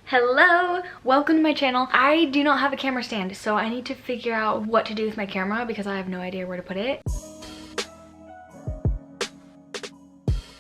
Hello! Welcome to my channel. I do not have a camera stand, so I need to figure out what to do with my camera because I have no idea where to put it.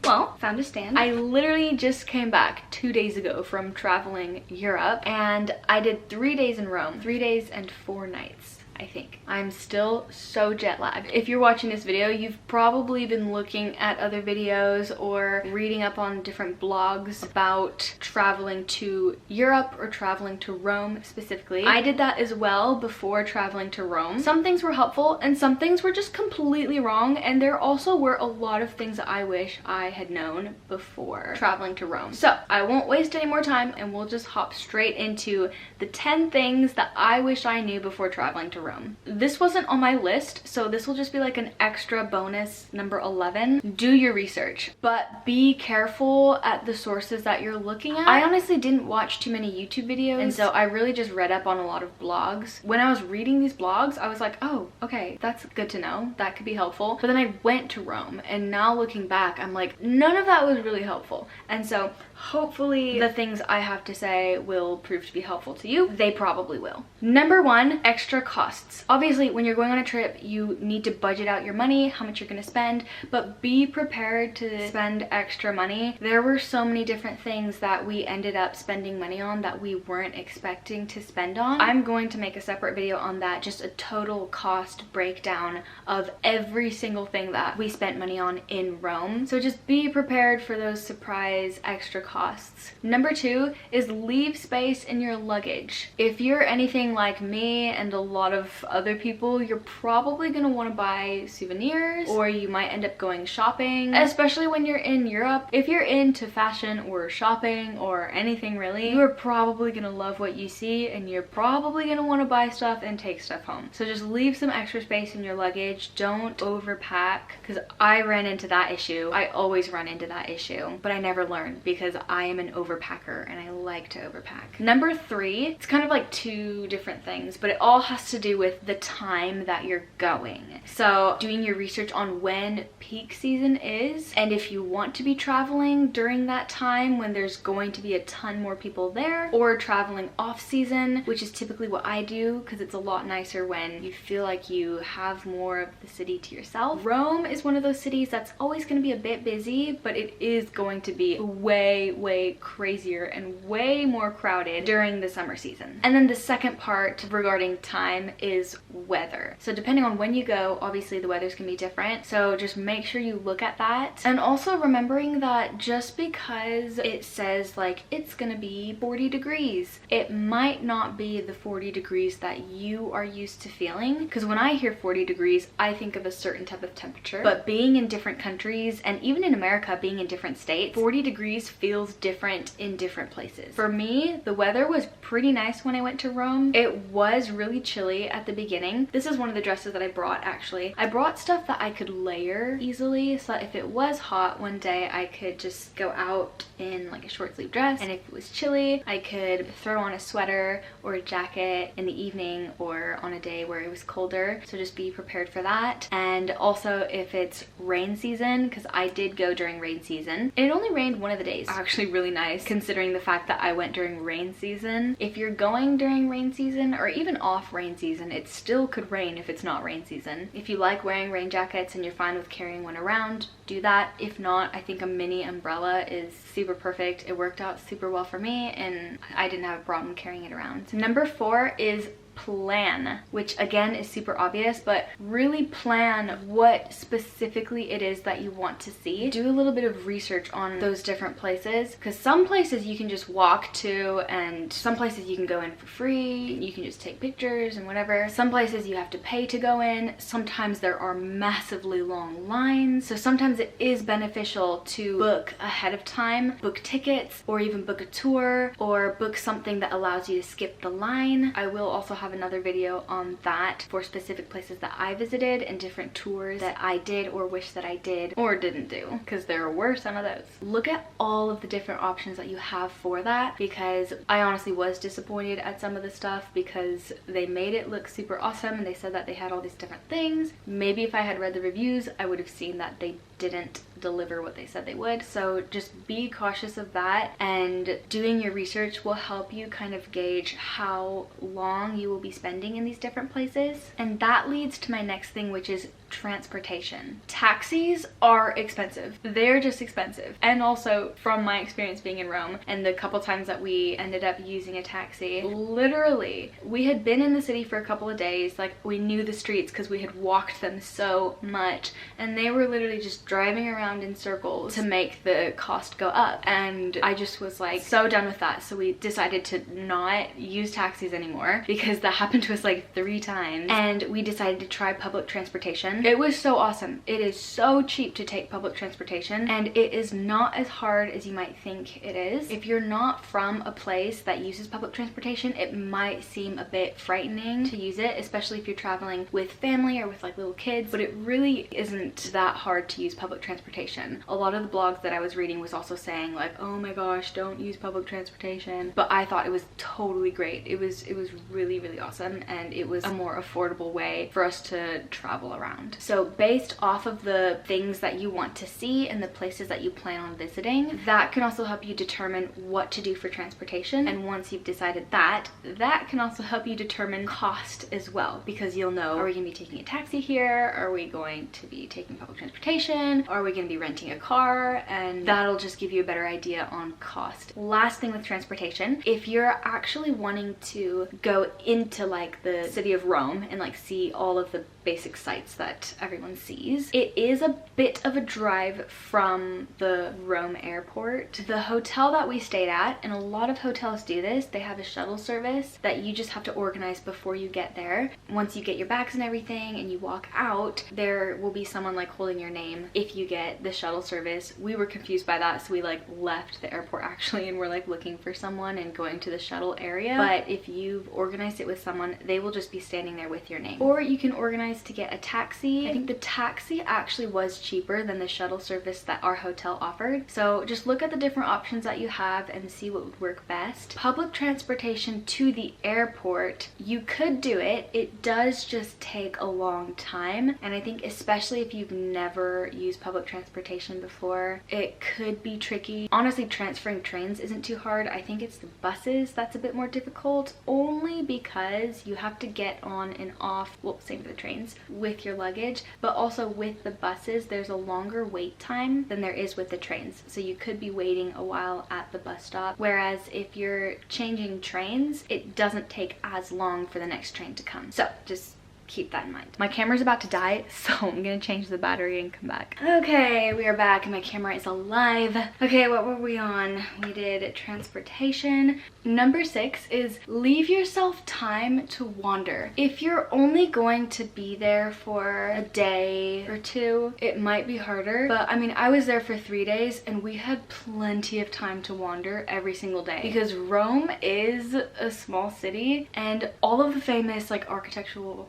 Well, found a stand. I literally just came back 2 days ago from traveling Europe and I did 3 days in Rome. 3 days and 4 nights. I think. I'm still so jet lagged. If you're watching this video, you've probably been looking at other videos or reading up on different blogs about traveling to Europe or traveling to Rome specifically. I did that as well before traveling to Rome. Some things were helpful and some things were just completely wrong, and there also were a lot of things that I wish I had known before traveling to Rome. So I won't waste any more time and we'll just hop straight into the 10 things that I wish I knew before traveling to Rome. This wasn't on my list, so this will just be like an extra bonus number 11. Do your research, but be careful at the sources that you're looking at. I honestly didn't watch too many YouTube videos, and so I really just read up on a lot of blogs. When I was reading these blogs, I was like, oh, okay, that's good to know. That could be helpful. But then I went to Rome, and now looking back, I'm like, none of that was really helpful. And so hopefully the things I have to say will prove to be helpful to you. They probably will. Number 1, extra costs. Obviously, when you're going on a trip, you need to budget out your money, how much you're going to spend, but be prepared to spend extra money. There were so many different things that we ended up spending money on that we weren't expecting to spend on. I'm going to make a separate video on that, just a total cost breakdown of every single thing that we spent money on in Rome. So just be prepared for those surprise extra costs. Number 2 is leave space in your luggage. If you're anything like me and a lot of other people, you're probably gonna want to buy souvenirs, or you might end up going shopping, especially when you're in Europe. If you're into fashion or shopping or anything really, you are probably gonna love what you see and you're probably gonna want to buy stuff and take stuff home. So just leave some extra space in your luggage. Don't overpack, because I ran into that issue. I always run into that issue, but I never learn because I am an overpacker and I like to overpack. Number 3, it's kind of like 2 different things, but it all has to do with the time that you're going. So doing your research on when peak season is, and if you want to be traveling during that time when there's going to be a ton more people there, or traveling off season, which is typically what I do because it's a lot nicer when you feel like you have more of the city to yourself. Rome is one of those cities that's always going to be a bit busy, but it is going to be way crazier and way more crowded during the summer season. And then the second part regarding time is weather. So depending on when you go, obviously the weather's gonna be different, so just make sure you look at that. And also remembering that just because it says like it's gonna be 40 degrees, it might not be the 40 degrees that you are used to feeling, because when I hear 40 degrees I think of a certain type of temperature, but being in different countries and even in America, being in different states, 40 degrees feels different in different places. For me, the weather was pretty nice when I went to Rome. It was really chilly at the beginning. This is one of the dresses that I brought actually. I brought stuff that I could layer easily so that if it was hot one day I could just go out in like a short sleeve dress, and if it was chilly I could throw on a sweater or a jacket in the evening or on a day where it was colder. So just be prepared for that. And also if it's rain season, because I did go during rain season, and it only rained one of the days. Actually really nice considering the fact that I went during rain season. If you're going during rain season or even off rain season, it still could rain if it's not rain season. If you like wearing rain jackets and you're fine with carrying one around, do that. If not, I think a mini umbrella is super perfect. It worked out super well for me and I didn't have a problem carrying it around. Number 4 is plan, which again is super obvious, but really plan what specifically it is that you want to see. Do a little bit of research on those different places, because some places you can just walk to and some places you can go in for free, you can just take pictures and whatever. Some places you have to pay to go in. Sometimes there are massively long lines, so sometimes it is beneficial to book ahead of time, book tickets, or even book a tour, or book something that allows you to skip the line. I will also have another video on that for specific places that I visited and different tours that I did or wish that I did or didn't do, because there were some of those. Look at all of the different options that you have for that, because I honestly was disappointed at some of the stuff because they made it look super awesome and they said that they had all these different things. Maybe if I had read the reviews I would have seen that they didn't deliver what they said they would. So just be cautious of that, and doing your research will help you kind of gauge how long you will be spending in these different places. And that leads to my next thing, which is transportation. Taxis are expensive. They're just expensive. And also, from my experience being in Rome and the couple times that we ended up using a taxi, literally we had been in the city for a couple of days, like we knew the streets because we had walked them so much, and they were literally just driving around in circles to make the cost go up. And I just was like so done with that, so we decided to not use taxis anymore because that happened to us like 3 times, and we decided to try public transportation. It was so awesome. It is so cheap to take public transportation, and it is not as hard as you might think it is. If you're not from a place that uses public transportation, it might seem a bit frightening to use it, especially if you're traveling with family or with like little kids, but it really isn't that hard to use public transportation. A lot of the blogs that I was reading was also saying like, oh my gosh, don't use public transportation, but I thought it was totally great. It was really, really awesome, and it was a more affordable way for us to travel around. So based off of the things that you want to see and the places that you plan on visiting, that can also help you determine what to do for transportation. And once you've decided that, that can also help you determine cost as well, because you'll know, are we gonna be taking a taxi here? Are we going to be taking public transportation? Are we gonna be renting a car? And that'll just give you a better idea on cost. Last thing with transportation, if you're actually wanting to go into like the city of Rome and like see all of the basic sites that everyone sees, it is a bit of a drive from the Rome airport. The hotel that we stayed at, and a lot of hotels do this, they have a shuttle service that you just have to organize before you get there. Once you get your bags and everything and you walk out, there will be someone like holding your name if you get the shuttle service. We were confused by that, so we like left the airport actually and we're like looking for someone and going to the shuttle area. But if you've organized it with someone, they will just be standing there with your name. Or you can organize to get a taxi. I think the taxi actually was cheaper than the shuttle service that our hotel offered. So just look at the different options that you have and see what would work best. Public transportation to the airport, you could do it. It does just take a long time, and I think especially if you've never used public transportation before, it could be tricky. Honestly, transferring trains isn't too hard. I think it's the buses that's a bit more difficult, only because you have to get on and off, well, same for the trains, with your luggage, but also with the buses there's a longer wait time than there is with the trains, so you could be waiting a while at the bus stop, whereas if you're changing trains, it doesn't take as long for the next train to come. So just keep that in mind. My camera's about to die, so I'm gonna change the battery and come back. Okay, we are back and my camera is alive. Okay, what were we on? We did transportation. Number 6 is leave yourself time to wander. If you're only going to be there for a day or 2, it might be harder, but I mean, I was there for 3 days and we had plenty of time to wander every single day, because Rome is a small city and all of the famous like architectural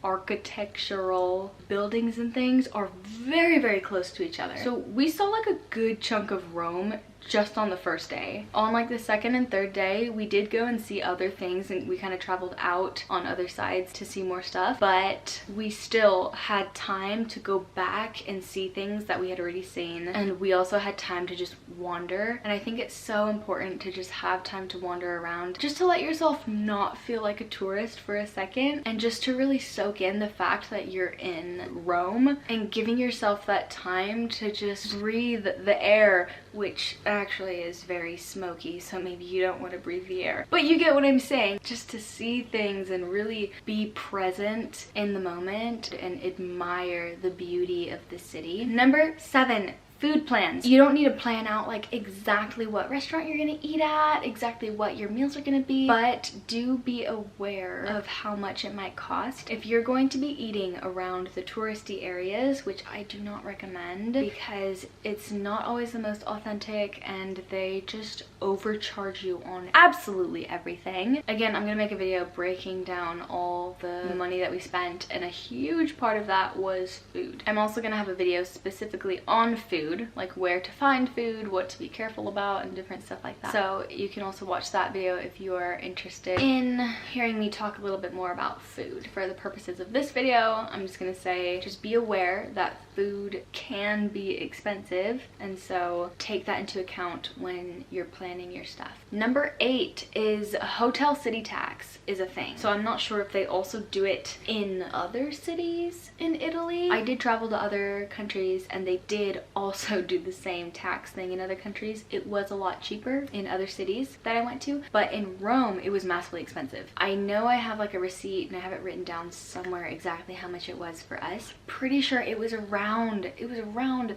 buildings and things are very, very close to each other. So we saw like a good chunk of Rome just on the first day. On like the second and third day, we did go and see other things, and we kind of traveled out on other sides to see more stuff, but we still had time to go back and see things that we had already seen, and we also had time to just wander. And I think it's so important to just have time to wander around, just to let yourself not feel like a tourist for a second, and just to really soak in the fact that you're in Rome, and giving yourself that time to just breathe the air, which actually is very smoky, so maybe you don't want to breathe the air, but you get what I'm saying. Just to see things and really be present in the moment and admire the beauty of the city. Number 7, food plans. You don't need to plan out like exactly what restaurant you're gonna eat at, exactly what your meals are gonna be, but do be aware of how much it might cost. If you're going to be eating around the touristy areas, which I do not recommend because it's not always the most authentic and they just overcharge you on absolutely everything. Again, I'm gonna make a video breaking down all the money that we spent, and a huge part of that was food. I'm also gonna have a video specifically on food food, like where to find food, what to be careful about, and different stuff like that. So you can also watch that video if you are interested in hearing me talk a little bit more about food. For the purposes of this video, I'm just gonna say just be aware that food can be expensive, and so take that into account when you're planning your stuff. Number 8 is a hotel city tax is a thing. So I'm not sure if they also do it in other cities in Italy. I did travel to other countries and they did also do the same tax thing in other countries. It was a lot cheaper in other cities that I went to, but in Rome it was massively expensive. I know I have like a receipt and I have it written down somewhere exactly how much it was for us. Pretty sure it was around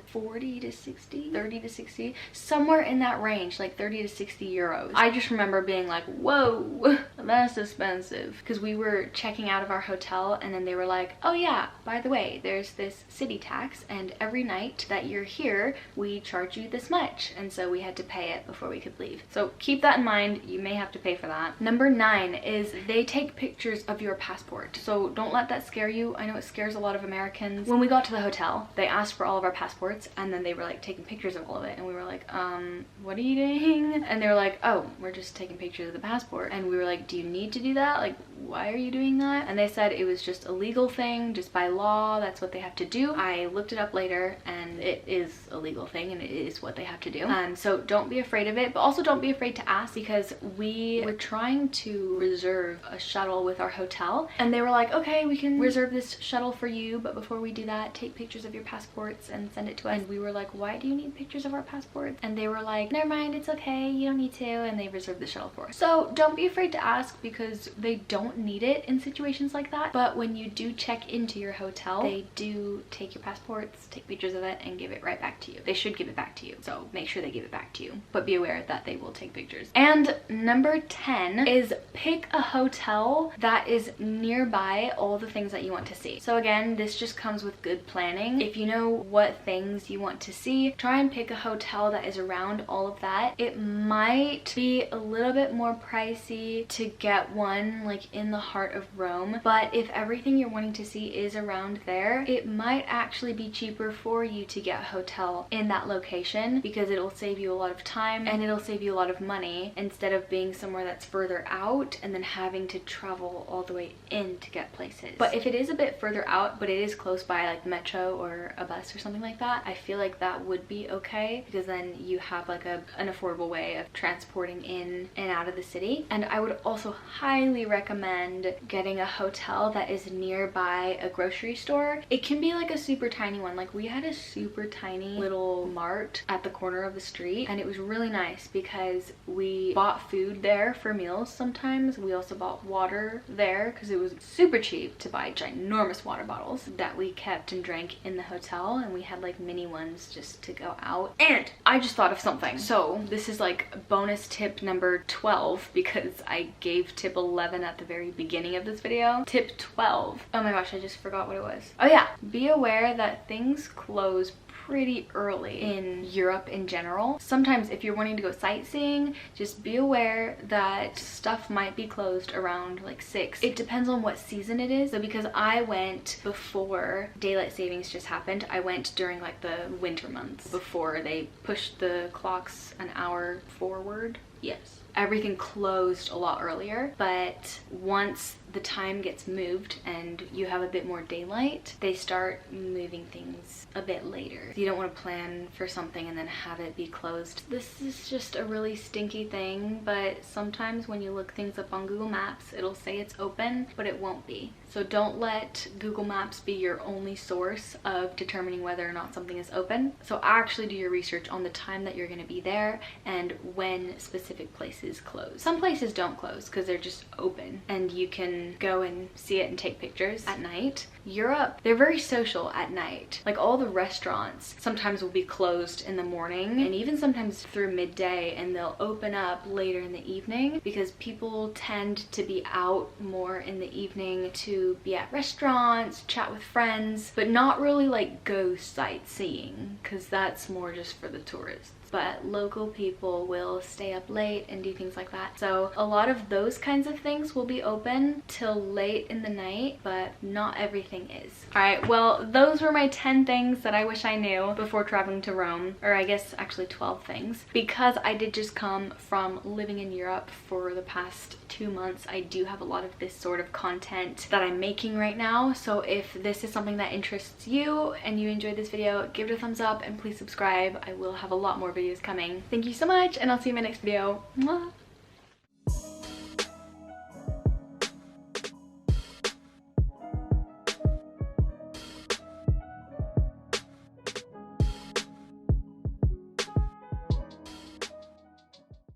40 to 60, 30 to 60, somewhere in that range, like 30 to 60 euros. I just remember being like, whoa, that's expensive, because we were checking out of our hotel and then they were like, oh yeah, by the way, there's this city tax and every night that you're here we charge you this much, and so we had to pay it before we could leave. So keep that in mind, you may have to pay for that. Number 9 is they take pictures of your passport, so don't let that scare you. I know it scares a lot of Americans. When we got to the hotel, they asked for all of our passports and then they were like taking pictures of all of it, and we were like, what are you doing? And they were like, oh, we're just taking pictures of the passport. And we were like, do you need to do that? Like, why are you doing that? And they said it was just a legal thing, just by law, that's what they have to do. I looked it up later and it is a legal thing and it is what they have to do. So don't be afraid of it, but also don't be afraid to ask, because we were trying to reserve a shuttle with our hotel and they were like, okay, we can reserve this shuttle for you, but before we do that, take pictures of your passports and send it to us. And we were like, why do you need pictures of our passports? And they were like, never mind, it's okay, you don't need to, and they reserved the shuttle for us. So don't be afraid to ask, because they don't need it in situations like that, but when you do check into your hotel, they do take your passports, take pictures of it, and give it right back to you. They should give it back to you, so make sure they give it back to you, but be aware that they will take pictures. And number 10 is pick a hotel that is nearby all the things that you want to see. So again, this just comes with good planning. If you know what things you want to see, try and pick a hotel that is around all of that. It might be a little bit more pricey to get one like in the heart of Rome, but if everything you're wanting to see is around there, it might actually be cheaper for you to get a hotel in that location, because it'll save you a lot of time and it'll save you a lot of money, instead of being somewhere that's further out and then having to travel all the way in to get places. But if it is a bit further out but it is close by, like metro or a bus or something like that, I feel like that would be okay, because then you have like an affordable way of transporting in and out of the city. And I would also highly recommend getting a hotel that is nearby a grocery store. It can be like a super tiny one. Like we had a super tiny little mart at the corner of the street, and it was really nice because we bought food there for meals sometimes. We also bought water there because it was super cheap to buy ginormous water bottles that we kept and drank in the hotel, and we had like mini ones just to go out. And I just thought of something. So this is like bonus tip number 12, because I gave tip 11 at the very beginning of this video. Tip 12. Oh my gosh, I just forgot what it was. Oh yeah, be aware that things close pretty early in Europe in general. Sometimes if you're wanting to go sightseeing, just be aware that stuff might be closed around like 6. It depends on what season it is. So because I went before daylight savings just happened, I went during like the winter months before they pushed the clocks an hour forward. Yes. Everything closed a lot earlier, but once the time gets moved and you have a bit more daylight, they start moving things a bit later. You don't want to plan for something and then have it be closed. This is just a really stinky thing, but sometimes when you look things up on Google Maps, it'll say it's open, but it won't be. So don't let Google Maps be your only source of determining whether or not something is open. So actually do your research on the time that you're going to be there and when specific places close. Some places don't close because they're just open and you can go and see it and take pictures at night. Europe, they're very social at night. Like all the restaurants sometimes will be closed in the morning and even sometimes through midday, and they'll open up later in the evening because people tend to be out more in the evening to be at restaurants, chat with friends, but not really like go sightseeing, because that's more just for the tourists. but local people will stay up late and do things like that. So a lot of those kinds of things will be open till late in the night, but not everything is. All right, well, those were my 10 things that I wish I knew before traveling to Rome, or I guess actually 12 things. Because I did just come from living in Europe for the past 2 months, I do have a lot of this sort of content that I'm making right now. So if this is something that interests you and you enjoyed this video, give it a thumbs up and please subscribe. I will have a lot more videos coming. Thank you so much, and I'll see you in my next video. Mwah!